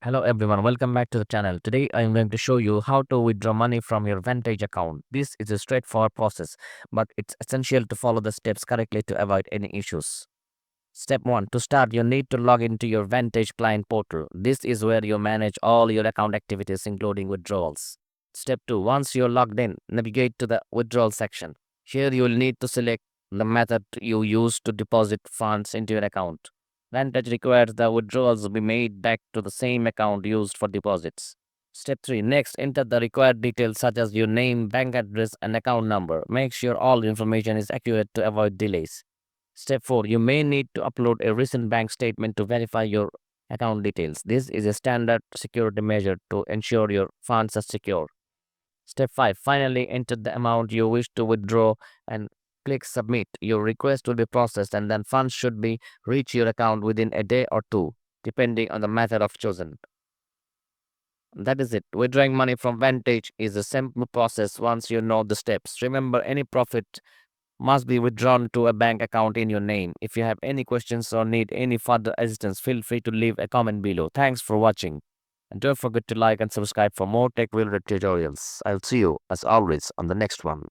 Hello everyone, welcome back to the channel. Today I am going to show you how to withdraw money from your Vantage account. This is a straightforward process, but it's essential to follow the steps correctly to avoid any issues. Step 1. To start, you need to log into your Vantage client portal. This is where you manage all your account activities including withdrawals. Step 2. Once you're logged in, navigate to the withdrawal section. Here you will need to select the method you use to deposit funds into your account. Vantage requires the withdrawals be made back to the same account used for deposits. Step 3. Next, enter the required details such as your name, bank address, and account number. Make sure all information is accurate to avoid delays. Step 4. You may need to upload a recent bank statement to verify your account details. This is a standard security measure to ensure your funds are secure. Step 5. Finally, enter the amount you wish to withdraw and click submit. Your request will be processed and then funds should be reach your account within a day or two, depending on the method of chosen. That is it. Withdrawing money from Vantage is a simple process once you know the steps. Remember, any profit must be withdrawn to a bank account in your name. If you have any questions or need any further assistance, feel free to leave a comment below. Thanks for watching. And don't forget to like and subscribe for more tech related tutorials. I'll see you as always on the next one.